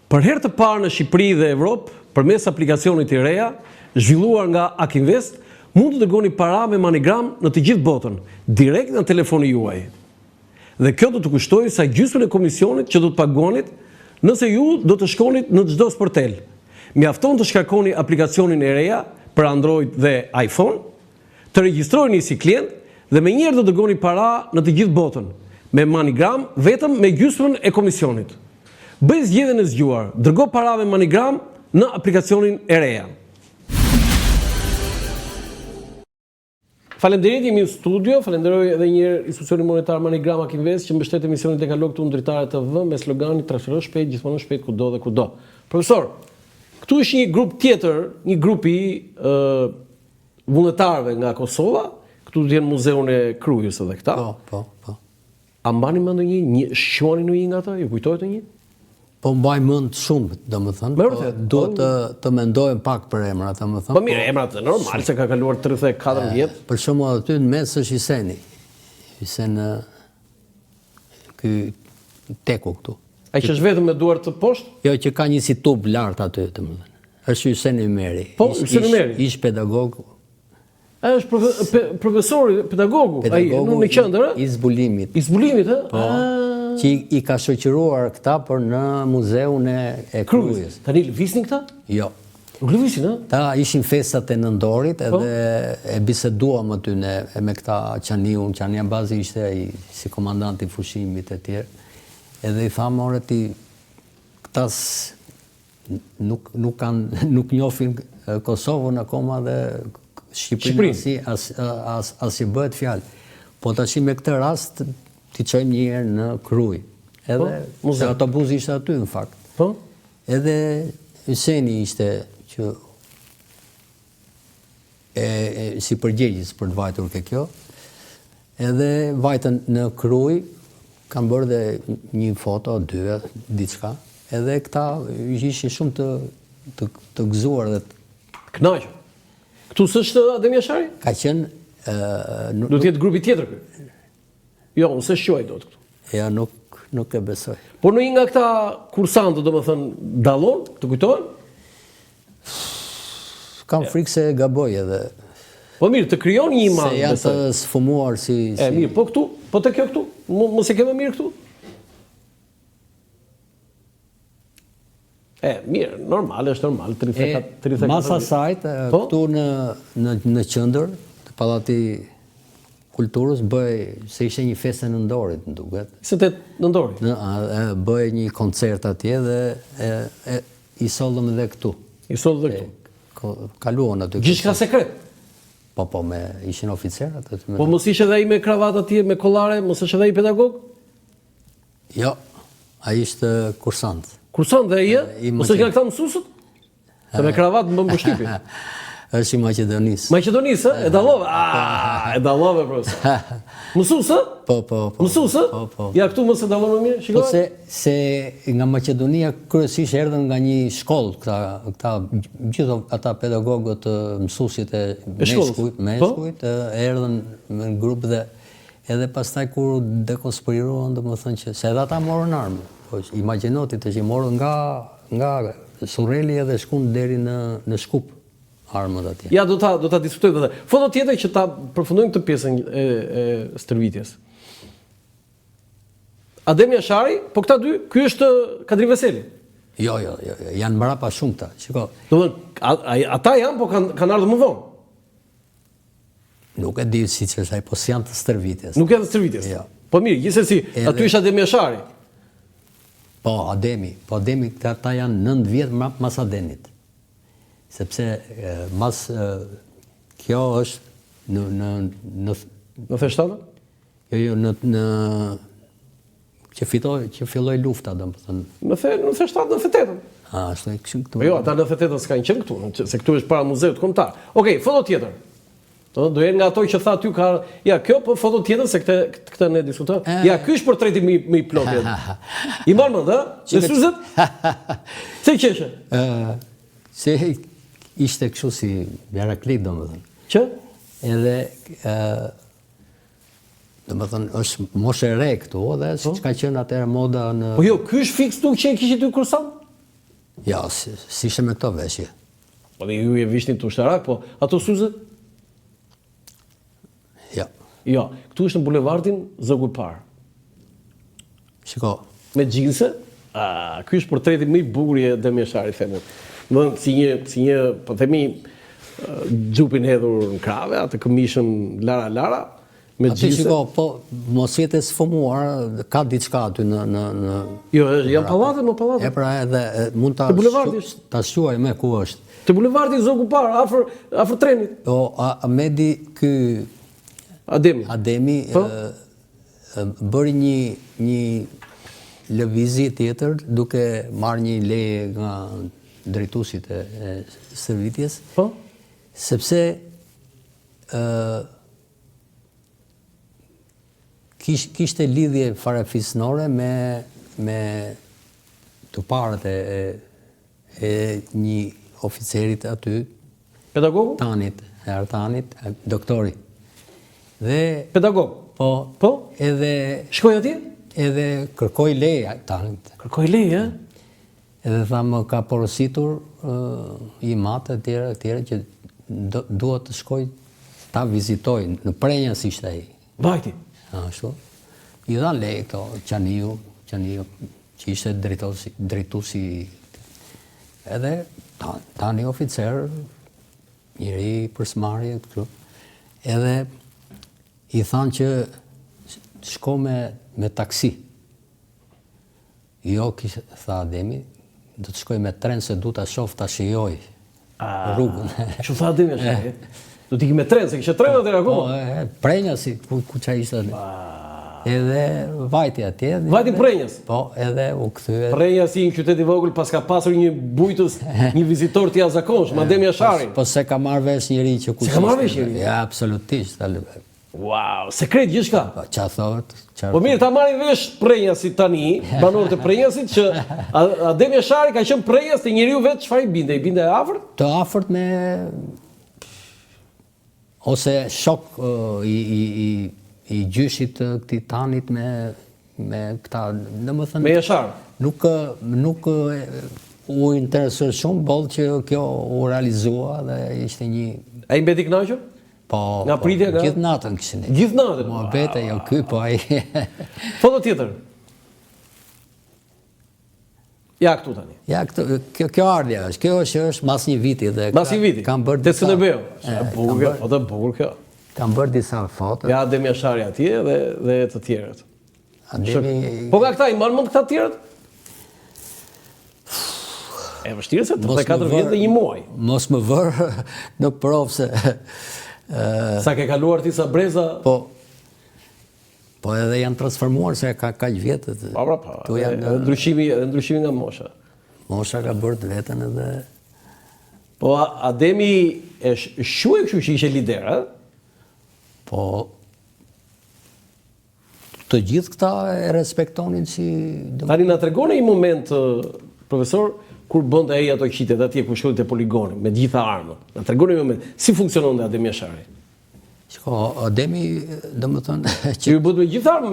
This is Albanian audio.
Për herë të parë në Shqipëri dhe Evropë, përmes aplikacionit të reja, zhvilluar nga Akinvest, mund të dërgoni para me MoneyGram në të gjithë botën, direkt në telefonin juaj. Dhe kjo do të kushtojë sa gjysmën e komisionit që do të paguanit nëse ju do të shkonit në çdo sportel. Mjafton të shkarkoni aplikacionin e reja për Android dhe iPhone, të regjistroheni si klient dhe menjëherë do të dërgoni para në të gjithë botën, me MoneyGram vetëm me gjysmën e komisionit. Bëj zgjedhjen e zgjuar, dërgo para me MoneyGram në aplikacionin e reja. Faleminderit, jemi në studio. Falenderoj edhe një herë institucionin monetar MoneyGram Akinvest që mbështet emisionin Dekalog këtu në Dritare TV me sloganin transfero shpejt, gjithmonë shpejt, kudo dhe kudo. Profesor, këtu është një grup tjetër, një grupi vullnetarëve nga Kosova, këtu do të jenë muzeun e Krujës edhe këta. Po. A mbani mend ndonjë, shqiponi në një nga ata? Ju kujtohet ndonjë? Po mbaj mend shumë, domethënë. Duhet të mendojmë pak për emrat, domethënë. Po mirë, emrat e normal se ka kaluar 34 vjet. Për shembull aty në mes është Hiseni. Hisen ky teku këtu. Ai që është vetëm me duar të poshtë? Jo, që ka një si tub lart aty, domethënë. Është Hyseni Meri. Po, Hyseni Meri. Ish pedagog. Ai është profesori, pedagogu, ai në qendër, i zbulimit. I zbulimit, ë? Po. Që i ka shoqëruar këta për në muzeun e Krujës. Tani lëviznin këta? Jo. Nuk lëviznin, ë? Ta ishin festat e Nëndorit edhe e biseduam aty me këta Qaniun. Qania bazi ishte ai si komandant i fushimit e tjerë. Edhe i thamë, ore ti, këtas nuk njohin Kosovën akoma dhe Shqipërinë as i bëhet fjalë. Po tash me këtë rast ti çojmë një herë në Krujë. Edhe se autobusi ishte aty në fakt. Po. Edhe Hyseni ishte që si përgjegjës për të vajtur ke kjo. Edhe vajtën në Krujë, kanë bërë dhe një foto, dy, diçka. Edhe këta ishin shumë të gëzuar dhe kënaqur. Këtu s'është Adem Jashari? Ka qenë do të jetë grupi tjetër ky. Jo, unë se shquaj do të këtu. Ja, nuk e besoj. Por në një nga këta kursantë, domethënë, dallon, të kujtohen? Kam frikë se gaboj edhe. Po mirë, të krijon një imazh. Se janë të sfumuar si... mirë, po këtu, po të kjo këtu, mos e ke më mirë këtu? Mirë, normal, është normal, 34. Masa sajt, këtu në qendër, të pallati Kulturës se ishte një festë në Nëndorit, më duket. 28 Nëndorit. Bëj një koncert atje dhe i sollëm edhe këtu. I sollëm edhe këtu. Kaluan aty. Gjithçka sekret. Po, ishin oficerët. Po mos ishte edhe ai me kravatë atje, me kollare, mos është edhe ai pedagog? Jo, ai ishte kursant. Kursant dhe ai? Mos është nga këta mësuesët? Se me kravatë më mbështypi. Është i Maqedonisë. Maqedonisë, e dallove? E dallove, profesor. Mësuesë? Po. Mësuesë? Po. Ja, këtu mos e dallon më mirë, shikoj. Po se nga Maqedonia kryesisht erdhën nga një shkollë, këta gjithë ata pedagogët, mësuesit e meshkujt, erdhën në grup dhe edhe pastaj kur dekonspiruan, domethënë që se edhe ata morën armë. Po imagjinoti të që morën nga Surreli edhe shkuan deri në Shkup. Armët atje. Ja, do ta diskutojmë edhe. Foto tjetër që ta përfundojmë këtë pjesën e stërvitjes. Adem Jashari, po këta dy, ky është Kadri Veseli. Jo, janë mbrapa shumë këta. Shiko. Domethënë, ata janë, po kanë ardhur më vonë. Nuk e di siç është ai, po janë të stërvitjes. Nuk janë të stërvitjes. Jo. Po mirë, gjithsesi, aty është Adem Jashari. Po, Ademi, ata janë 9 vjet mas Ademit. Sepse mas kjo është në feshtatë? Jo, që filloi lufta, domethënë. Në feshtatë, në fetetën. Ashtu e kështu këtu. Po jo, ata në fetetën s'kanë qenë këtu, se këtu është para muzeut kombëtar. Okej, foto tjetër. Do jenë nga ato që tha ty ka, ja, kjo po foto tjetër se këtë ne diskutojmë. Ja, ky është portreti më i plotë. I mban mend, ë? Në suzet? Se qeshe? Se ishte kështu si Heraklit, domethënë. Që? Edhe domethënë është moshë e re këtu, dhe siç ka qenë atëherë moda në... Po jo, ky është fiks tu që kishit ty kursant? Ja, si ishte me këto veshje. Po dhe ju e vishni të ushtarak, po ato suzët? Ja. Jo, këtu është në bulevardin Zogu i Parë. Shiko, Me gjinse, ky është portreti më i bukur i Adem Jasharit, them unë. Domethënë si një, po themi, xhupin hedhur në krave, atë këmishën lara, me aty gjinse. shiko, po mos jetë sfumuar, ka diçka aty në Jo, janë pallate, më pallate. e pra edhe mund ta Te bulevardi është. ta shuaj me ku është. Te bulevardi Zogu i Parë, afër trenit. O, Ahmedi ky Ademi. Po? Bëri një lëvizje tjetër duke marrë një leje nga drejtuesit e stërvitjes, Po? sepse kishte lidhje farefisnore me të parët e një oficerit aty, Pedagogu? Artanit, doktori. Dhe Pedagog. po, Po? edhe Shkoj atje? kërkoi leje Artanit. Kërkoj leje, Edhe tha më ka porositur i matë tjera që duhet të shkoj ta vizitoj, në Prenjas ishte ai. Bajti. Ashtu. I dha leje këto Qaniu që ishte drejtuesi. Edhe tani oficer, njëri për smarrje këtu. Edhe i thanë që shko me taksi. Jo, tha Ademi, do të shkoj me tren se du ta shoh ta shijoj rrugën. Që tha Ademi Jashari? Do t'i ki me tren, se kishe tren atër akoma. Po, Prenjas, ku qa ishte. Edhe vajti atje. Vajti Prenjas. Po, edhe u kthye. Prenjas i në qytet i vogël pas ka pasur një bujtës, një vizitor të jashtëzakonshëm, Adem Jashari. Po se ka marrë vesh njëri që ku. Se ka marrë vesh njëri? Ja, absolutisht. Wow, sekret gjithçka. Po, qa thot? Po mirë, ta marrin vesh Prenjasit tani, banorët e Prenjasit, që Adem Jashari ka qenë Prenjas te njeriu vetë çfarë i binte? I binte afërt? Të afërt me ose shok i gjyshit të këtij Tanit me këta, domethënë Me Jashar. Nuk u interesoi shumë boll që kjo u realizua dhe ishte një. Ai mbeti kënaqur? Po, nga pritja nga gjithë natën kishin. Gjithë natën. Muhabete jo ky, po ai. Foto tjetër. Ja këtu tani. Ja këtu, kjo ardhja është. Kjo është mas një viti dhe mas një viti. Kam bërë te Cënebeu. Bukur, foto bukur kjo. Kam bërë disa foto. Ja Adem Jashari atje dhe të tjerët. Ademi. Po nga këta i marrë mend këta të tjerët? E vështirë se 34 vjet dhe 1 muaj. Mos më vër në provë se sa ke kaluar ti sa breza? Po edhe janë transformuar se ka kaq vjet. Po, ndryshimi nga mosha. Mosha ka bërë të vetën edhe. Po Ademi e shuaj kështu që ishte lider, a? Po të gjithë këta e respektonin si. Tani na tregoni një moment, profesor, kur bënte ai ato qitet atje ku shkoi te poligoni me gjitha armët. Na tregoni një moment, si funksiononte Adem Jashari? Shiko, Ademi, domethënë që ju bëhet me gjithë armët